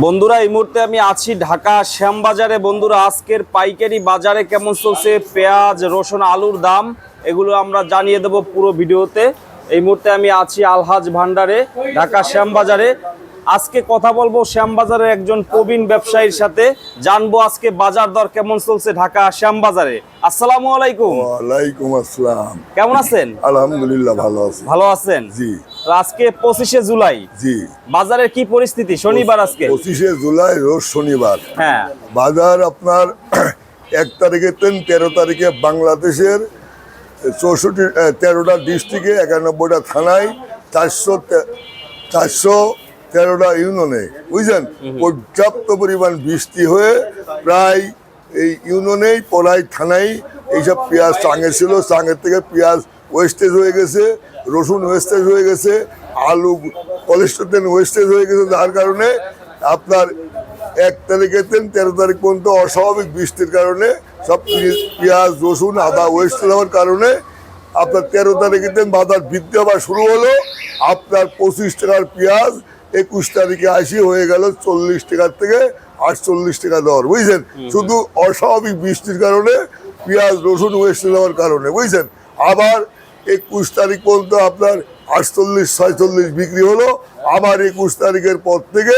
বন্ধুরা এই মুহূর্তে আমি আছি ঢাকা শ্যামবাজারে। বন্ধুরা আজকের পাইকারি বাজারে কেমন চলছে পেঁয়াজ, রসুন, আলুর দাম এগুলো আমরা জানিয়ে দেব পুরো ভিডিওতে। এই মুহূর্তে আমি আছি আলহাজ ভান্ডারে ঢাকা শ্যামবাজারে। আজকে কথা বলবো শ্যামবাজারের একজন প্রবীণ ব্যবসায়ীর সাথে, জানবো আজকে বাজার দর কেমন চলছে ঢাকা শ্যামবাজারে। আসসালামু আলাইকুম। ওয়ালাইকুম আসসালাম। কেমন আছেন? আলহামদুলিল্লাহ ভালো আছি। ভালো আছেন? জি। তো আজকে 25শে জুলাই, জি। বাজারের কি পরিস্থিতি? শনিবার আজকে 25শে জুলাই রোজ শনিবার। হ্যাঁ, বাজার আপনার 1 তারিখে 13 তারিখে বাংলাদেশের 13টা ডিস্ট্রিক্টে 91টা থানায় 413টা ইউনিয়নে বুঝছেন পর্যাপ্ত পরিমাণ বৃষ্টি হয়ে প্রায় এই ইউনিয়নেই পড়াই থানায় এইসব পেঁয়াজ চাঙে ছিল, চাঙের থেকে পেঁয়াজ ওয়েস্টেজ হয়ে গেছে, রসুন ওয়েস্টেজ হয়ে গেছে, আলু কোলেস্টেরল ওয়েস্টেজ হয়ে গেছে। যার কারণে আপনার 1 তারিখে 13 তারিখ পর্যন্ত অস্বাভাবিক বৃষ্টির কারণে সব পেঁয়াজ, রসুন, আদা ওয়েস্টেজ হওয়ার কারণে আপনার 13 তারিখে বাজার বৃদ্ধি হওয়া শুরু হলো। আপনার 25 টাকার পেঁয়াজ 21 তারিখে হয়ে গেল 40 টাকার থেকে 48 টাকা দর, বুঝছেন। শুধু অস্বাভাবিক বৃষ্টির কারণে পেঁয়াজ, রসুন ওয়েস্টেজ হওয়ার কারণে, বুঝছেন। আবার 21 তারিখ পর্যন্ত আপনার 48-46 বিক্রি হলো। আবার 21 তারিখের পর থেকে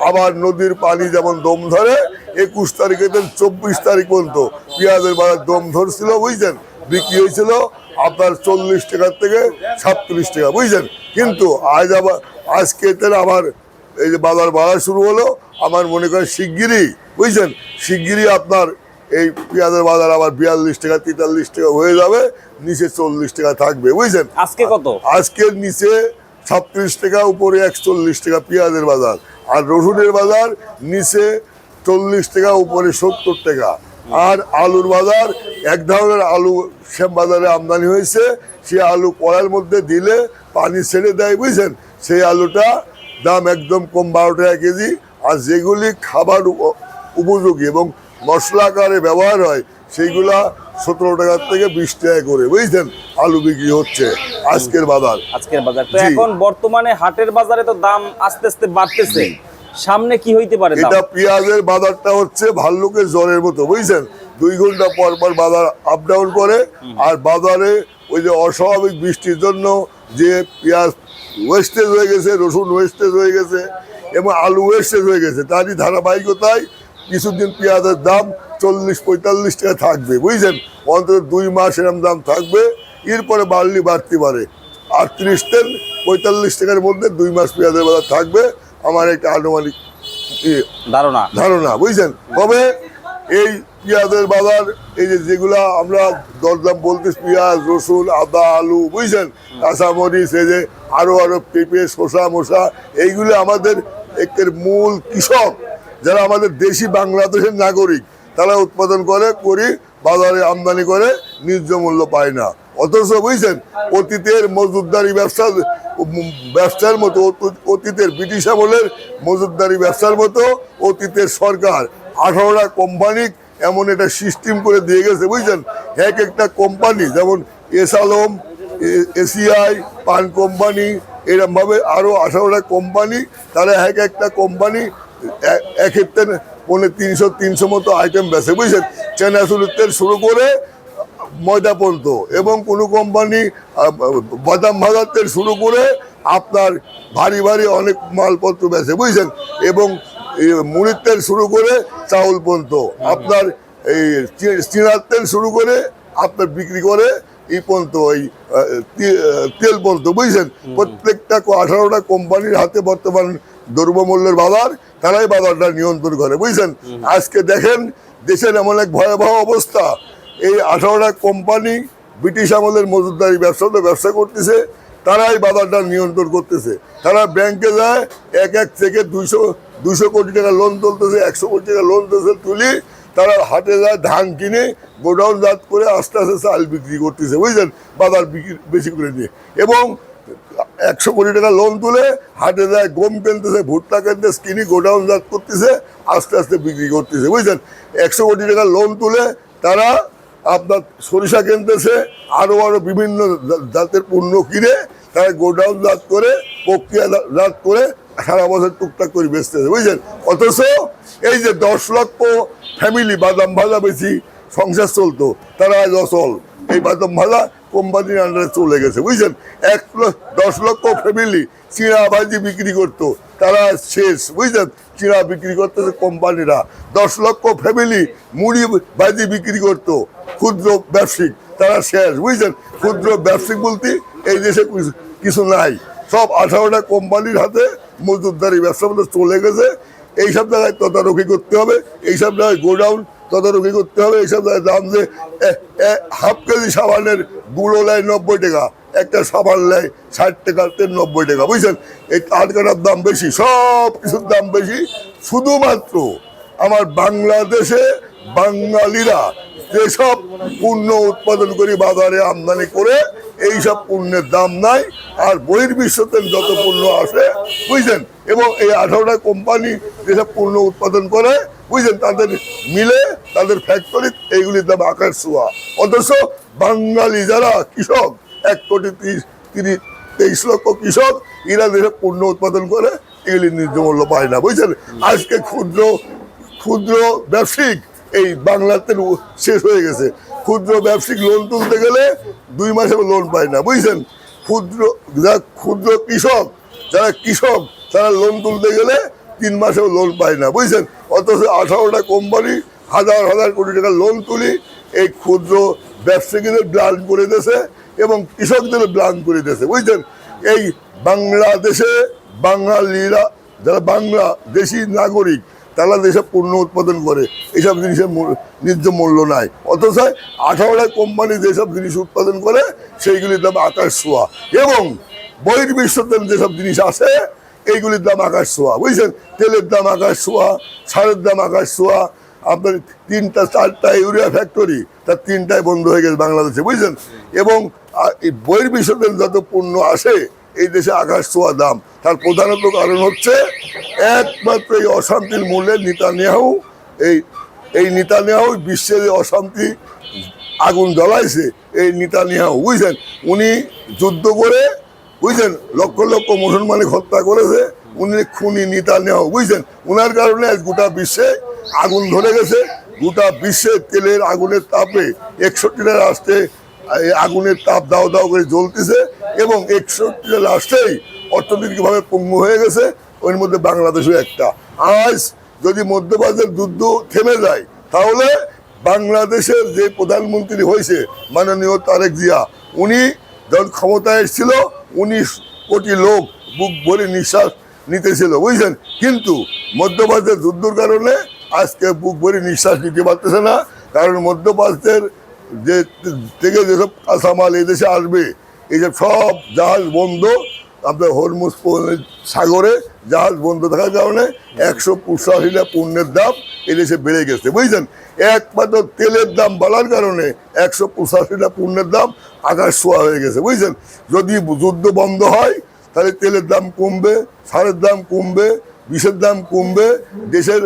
আবার নদীর পানি যেমন দম ধরে 21 তারিখে 24 তারিখ পর্যন্ত পেঁয়াজের বাজার দম ধরছিল, বুঝছেন। বিক্রি হয়েছিল আপনার 40 টাকার থেকে 37 টাকা, বুঝছেন। কিন্তু আজকে আবার এই যে বাজার বাড়া শুরু হলো, আমার মনে করেন শিগগিরই, বুঝছেন, শিগগিরই আপনার এই পেঁয়াজের বাজার আবার 42 টাকা 43 টাকা হয়ে যাবে, নিচে 40 টাকা থাকবে, বুঝছেন। আজকে কত? আজকের নিচে 36 টাকা, উপরে 41 টাকা পেঁয়াজের বাজার। আর রসুনের বাজার নিচে 40 টাকা, উপরে 70 টাকা। আর আলুর বাজার, এক ধরনের আলু শ্যামবাজারে আমদানি হয়েছে, সে আলু কড়াইয়ের মধ্যে দিলে পানি ছেড়ে দেয়, বুঝছেন। সেই আলুটা দাম একদম কম, 12 টাকা কেজি। আর যেগুলি খাবার উপযোগী এবং মশলা আকারে ব্যবহার হয় সেইগুলা 17 টাকার থেকে 20 টাকা করে, বুঝছেন, আলু বিক্রি হচ্ছে আজকের বাজার। তো এখন বর্তমানে হাটের বাজারে তো দাম আস্তে আস্তে বাড়তেছে, সামনে কি হইতে পারে? এটা পেঁয়াজের বাজারটা হচ্ছে ভাল্লুকের জ্বরের মতো, বুঝছেন। 2 ঘন্টা পর পর বাজার আপ ডাউন করে। আর বাজারে ওই যে অস্বাভাবিক বৃষ্টির জন্য যে পেঁয়াজ ওয়েস্টেজ হয়ে গেছে, রসুন ওয়েস্টেজ হয়ে গেছে এবং আলু ওয়েস্টেজ হয়ে গেছে, তারই ধারাবাহিকতায় কিছুদিন পেঁয়াজের দাম 40-45 টাকা থাকবে, বুঝছেন। অন্তত 2 মাস এরকম দাম থাকবে। এরপরে বাড়তে পারে 38-45 টাকার মধ্যে 2 মাস পেঁয়াজের বাজার থাকবে, আমার একটা আনুমানিক ধারণা, বুঝছেন। তবে এই পেঁয়াজের বাজার, এই যেগুলা আমরা দরদাম বলতে, পেঁয়াজ, রসুন, আদা, আলু, বুঝছেন, কাঁচামরিচ, এই যে আরো পেঁপে, শসা মশা, এইগুলো আমাদের একের মূল কৃষক যারা আমাদের দেশি বাংলাদেশের নাগরিক, তারা উৎপাদন করে বাজারে আমদানি করে, ন্যায্য মূল্য পায় না। অথচ বুঝছেন অতীতের মজুতদারি ব্যবসার মতো, অতীতের ব্রিটিশ আমলের মজুতদারি ব্যবসার মতো অতীতের সরকার 18টা কোম্পানি এমন একটা সিস্টেম করে দিয়ে গেছে, বুঝছেন। এক একটা কোম্পানি, যেমন এসালম, এসিআই, পান কোম্পানি, এরকমভাবে আরও 18টা কোম্পানি, তারা এক একটা কোম্পানি এক একটা 300 মতো আইটেম বেছে, বুঝছেন। চেনাচুরের তেল শুরু করে ময়দা পর্যন্ত, এবং কোনো কোম্পানি বাদাম ভাজার তেল শুরু করে আপনার ভারী অনেক মালপত্র বেছে, বুঝছেন। এবং মুড়ির তেল শুরু করে চাউল পর্যন্ত, আপনার এই চিনার তেল শুরু করে আপনার বিক্রি করে এই পর্যন্ত, ওই তেল পর্যন্ত, বুঝছেন। প্রত্যেকটা 18টা কোম্পানির হাতে বর্তমান দ্রব্যমূল্যের বাজার, তারাই বাজারটা নিয়ন্ত্রণ করে, বুঝছেন। আজকে দেখেন দেশের এমন এক ভয়াবহ অবস্থা, এই 18টা কোম্পানি ব্রিটিশ আমলের মজুতদারি ব্যবসা করতেছে, তারাই বাজারটা নিয়ন্ত্রণ করতেছে। তারা ব্যাংকে যায়, এক থেকে 200 কোটি টাকা লোন তুলতেছে, 100 কোটি টাকা লোন তুলি, তারা হাটে যায় ধান কিনে গোডাউন জাত করে আস্তে আস্তে চাল বিক্রি করতেছে, বুঝছেন, বাজার বিক্রি বেশি করে নিয়ে। এবং 100 কোটি টাকা লোন তুলে হাটে যায় গম কিনতেছে, ভুট্টা কিনতেছে, কিনে গোডাউন জাত করতেছে, আস্তে আস্তে বিক্রি করতেছে, বুঝছেন। 100 কোটি টাকা লোন তুলে তারা আপনার সরিষা কিনতেছে, আরো বিভিন্ন জাতের পণ্য কিনে তারা গোডাউন জাত করে, প্রক্রিয়াজাত করে সারা বছর টুকটাক করে বেচতেছে, বুঝছেন। অথচ এই যে 10 লক্ষ ফ্যামিলি বাদাম ভাজা বেশি সংসার চলতো, তারা আজ অচল। এই বাদাম ভাজা কোম্পানির আন্ডারে চলে গেছে, বুঝছেন। 10 লক্ষ ফ্যামিলি চিড়া ভাজি বিক্রি করতো, তারা শেষ, বুঝছেন। চিড়া বিক্রি করতেছে কোম্পানিরা। 10 লক্ষ ফ্যামিলি মুড়ি ভাজি বিক্রি করতো, ক্ষুদ্র ব্যবসায়িক, তারা শেষ, বুঝছেন। ক্ষুদ্র ব্যবসায়িক বলতে এই দেশে কিছু নাই, সব 18টা কোম্পানির হাতে মজুদদারি ব্যবসা মধ্যে চলে গেছে। এইসব জায়গায় তদারকি করতে হবে, এইসব জায়গায় গোডাউন তদারকি করতে হবে। এইসব জায়গায় দাম যে হাফ কেজি সাবানের গুঁড়ো নেয় 90 টাকা, একটা সাবান নেয় 60 টাকা, 90 টাকা, বুঝছেন। এই কাঠকাটার দাম বেশি, সব কিছুর দাম বেশি। শুধুমাত্র আমার বাংলাদেশে বাঙালিরা যেসব পণ্য উৎপাদন করে বাজারে আমদানি করে, এইসব পণ্যের দাম নাই। আর বহির্বিশ্বতে যত পণ্য আসে, বুঝছেন, এবং এই 18টা কোম্পানি যেসব পণ্য উৎপাদন করে, বুঝছেন, তাদের মিলে, তাদের ফ্যাক্টরি, এইগুলির দাম আকাশ ছোঁয়া। অথচ বাঙালি যারা কৃষক, 1,23 লক্ষ কৃষক, এরা যেসব পণ্য উৎপাদন করে, এগুলি ন্যায্য মূল্য পায় না, বুঝছেন। আজকে ক্ষুদ্র ব্যবসায়িক এই বাংলাতে শেষ হয়ে গেছে। ক্ষুদ্র ব্যবসায়িক লোন তুলতে গেলে 2 মাসে লোন পায় না, বুঝছেন। ক্ষুদ্র কৃষক, যারা কৃষক, তারা লোন তুলতে গেলে 3 মাসেও লোন পায় না, বুঝছেন। অথচ 18টা কোম্পানি হাজার হাজার কোটি টাকা লোন তুলি এই ক্ষুদ্র ব্যবসায়ীদের ব্লান করে দিয়েছে এবং কৃষকদের ব্লান করে দিয়েছে, বুঝছেন। এই বাংলাদেশে বাঙালিরা যারা বাংলাদেশি নাগরিক, তারা যেসব পণ্য উৎপাদন করে, এইসব জিনিসের ন্যায্য মূল্য নাই। অথচ 18টা কোম্পানি যেসব জিনিস উৎপাদন করে, সেইগুলির দাম আকাশ ছোঁয়া। এবং বহির্বিশ্বতে যেসব জিনিস আসে, এইগুলির দাম আকাশ ছোঁয়া, বুঝছেন। তেলের দাম আকাশ ছোঁয়া, সারের দাম আকাশ ছোঁয়া। আপনার 3টা 4টা ইউরিয়া ফ্যাক্টরি, তার 3টাই বন্ধ হয়ে গেছে বাংলাদেশে, বুঝছেন। এবং এই বহির্বিশ্বতে যত পণ্য আসে, এই দেশে আকাশ ছোঁয়া দাম। তার প্রধানত কারণ হচ্ছে একমাত্র এই অশান্তির মূলে নেতানিয়াহু। এই নেতানিয়াহু বিশ্বের অশান্তি আগুন জ্বলাইছে এই নেতানিয়াহু, বুঝছেন। উনি যুদ্ধ করে, বুঝছেন, লক্ষ লক্ষ মুসলমানকে হত্যা করেছে। উনি খুনি নেতানিয়াহু, বুঝছেন। উনার কারণে আজ গোটা বিশ্বে আগুন ধরে গেছে। গোটা বিশ্বে তেলের আগুনের তাপে 61টা রাষ্ট্রে আগুনের তাপ দাও দাও করে জ্বলতেছে এবং 61টা রাষ্ট্রেই অর্থনৈতিকভাবে পঙ্গু হয়ে গেছে। ওর মধ্যে বাংলাদেশও একটা। আজ যদি মধ্যপ্রাচ্যের যুদ্ধ থেমে যায়, তাহলে বাংলাদেশের যে প্রধানমন্ত্রী হয়েছে মাননীয় তারেক জিয়া, উনি যখন ক্ষমতায় এসেছিল 19 কোটি লোক বুক ভরে নিঃশ্বাস নিতেছিল, বুঝছেন। কিন্তু মধ্যপ্রাচ্যের যুদ্ধের কারণে আজকে বুক ভরে নিঃশ্বাস নিতে পারতেছে না। কারণ মধ্যপ্রাচ্যের থেকে যেসব কাঁচামাল এই দেশে আসবে, এইসব সব জাহাজ বন্ধ। আপনার হরমুজ সাগরে জাহাজ বন্ধ থাকার কারণে 185টা পণ্যের দাম এদেশে বেড়ে গেছে, বুঝছেন। একমাত্র তেলের দাম বাড়ার কারণে 185টা পণ্যের দাম আকাশ ছোঁয়া হয়ে গেছে, বুঝছেন। যদি যুদ্ধ বন্ধ হয়, তাহলে তেলের দাম কমবে, সারের দাম কমবে, বিষের দাম কমবে, দেশের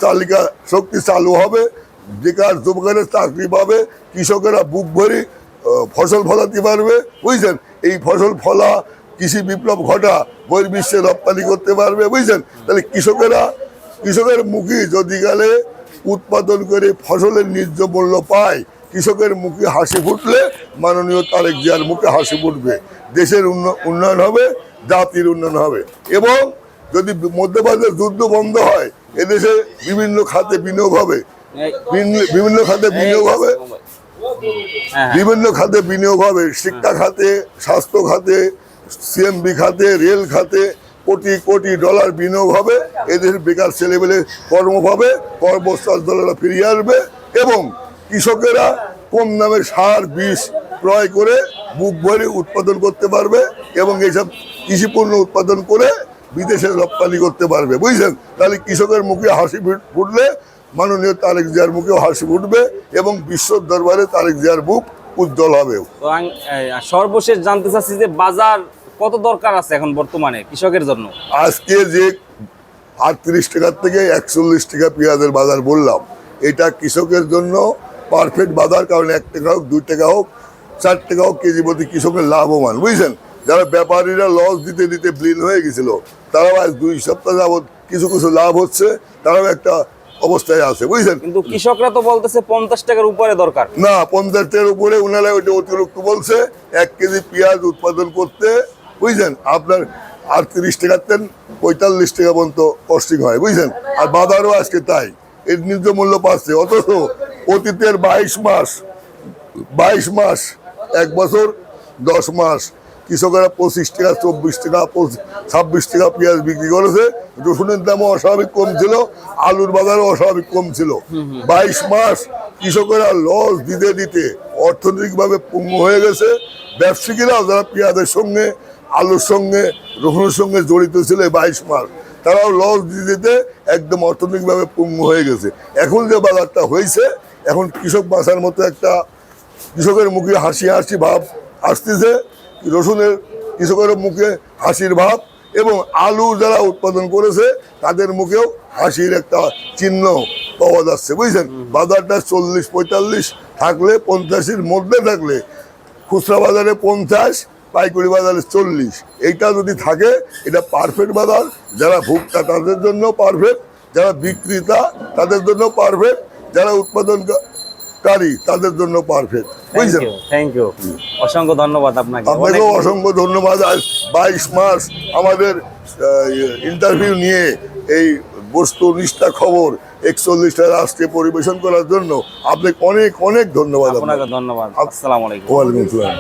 চালিকা শক্তি চালু হবে, বেকার যুবকেরা চাকরি পাবে, কৃষকেরা বুক ভরি ফসল ফলাতে পারবে, বুঝছেন। এই ফসল ফলা কৃষি বিপ্লব ঘটা বহির্বিশ্বে রপ্তানি করতে পারবে, বুঝছেন। তাহলে কৃষকের মুখে যদি গেলে উৎপাদন করে ফসলের ন্যায্য মূল্য পায়, কৃষকের মুখে হাসি ফুটলে মাননীয় তারেক জিয়ার মুখে হাসি ফুটবে। দেশের উন্নয়ন হবে, জাতির উন্নয়ন হবে। এবং যদি মধ্যপ্রাচ্যের যুদ্ধ বন্ধ হয়, এদেশে বিভিন্ন খাতে বিনিয়োগ হবে, বিভিন্ন খাতে বিনিয়োগ হবে, বিভিন্ন খাতে বিনিয়োগ হবে, শিক্ষা খাতে, স্বাস্থ্য খাতে, সিএমবি খাতে, রেল খাতে কোটি কোটি ডলার বিনিয়োগ হবে। এদের বেকার ছেলেমেলে কর্ম পাবে, কর্মস্থলরা ফিরিয়ে আসবে এবং কৃষকেরা কম দামে সার বীজ ক্রয় করে বুক ভরে উৎপাদন করতে পারবে এবং এইসব কৃষি পণ্য উৎপাদন করে বিদেশে রপ্তানি করতে পারবে, বুঝছেন। তাহলে কৃষকের মুখে হাসি ফুটলে মাননীয় তারেক জিয়ার মুখেও হাসি ফুটবে এবং বিশ্ব দরবারে তারেক জিয়ার মুখ উজ্জ্বল হবে। সর্বশেষ জানতে চাচ্ছি যে বাজার কত দরকার আছে এখন বর্তমানে কৃষকের জন্য? আজকে যে 38 টাকার থেকে 41 টাকা পেঁয়াজের বাজার বললাম, এটা কৃষকের জন্য পারফেক্ট বাজার। কারণ 1 টাকা হোক, 2 টাকা হোক, 4 টাকা হোক কেজি প্রতি কৃষকের লাভবান, বুঝছেন। যারা ব্যাপারীরা লস দিতে দিতে ব্লিন হয়ে গেছিল, তারাও আজ 2 সপ্তাহ যাবত কিছু কিছু লাভ হচ্ছে, তারাও একটা অবস্থায় আছে, বুঝছেন। কিন্তু কৃষকরা তো বলতেছে 50 টাকার উপরে দরকার। না, 50 টাকার উপরে ওনারা ওইটা অতিরিক্ত বলছে। 1 কেজি পেঁয়াজ উৎপাদন করতে, বুঝছেন, আপনার 38 টাকা 45 টাকা পর্যন্ত কস্টিং হয়, বুঝছেন। আর বাজারও আজকে তাই, এর ন্যায্য মূল্য পাচ্ছে। অথচ অতীতের 22 মাস 1 বছর 10 মাস কৃষকেরা 25 টাকা 24 টাকা 26 টাকা পেঁয়াজ বিক্রি করেছে। রসুনের দামও অস্বাভাবিক কম ছিল, আলুর বাজারও অস্বাভাবিক কম ছিল। 22 মাস কৃষকেরা লস দিতে দিতে অর্থনৈতিকভাবে পঙ্গু হয়ে গেছে। ব্যবসায়ীরাও যারা পেঁয়াজের সঙ্গে, আলুর সঙ্গে, রসুনের সঙ্গে জড়িত ছিল 22 মাস, তারাও লস দিতে দিতে একদম অর্থনৈতিকভাবে পঙ্গু হয়ে গেছে। এখন যে বাজারটা হয়েছে, এখন কৃষক বাঁচার মতো একটা, কৃষকের মুখে হাসি হাসি ভাব আসতেছে, রসুনের কৃষকের মুখে হাসির ভাব, এবং আলু যারা উৎপাদন করেছে তাদের মুখেও হাসির একটা চিহ্ন পাওয়া যাচ্ছে, বুঝছেন। বাজারটা 40-45 থাকলে, 50-এর মধ্যে থাকলে, খুচরা বাজারে 50, পাইকারি বাজারে 40, এইটা যদি থাকে এটা পারফেক্ট বাজার। যারা ভোক্তা তাদের জন্য পারফেক্ট, যারা বিক্রেতা তাদের জন্য পারফেক্ট, যারা উৎপাদনকারী তাদের জন্য পারফেক্ট, বুঝছেন। থ্যাংক ইউ, অসংখ্য ধন্যবাদ আপনাকে। আপনাকেও অসংখ্য ধন্যবাদ। আজ 22 মাস আমাদের ইন্টারভিউ নিয়ে এই বস্তুনিষ্ঠ খবর 41টা রাষ্ট্রে পরিবেশন করার জন্য আপনাকে অনেক অনেক ধন্যবাদ। আপনাকে ধন্যবাদ। আসসালামু আলাইকুম। ওয়ালাইকুম আসসালাম।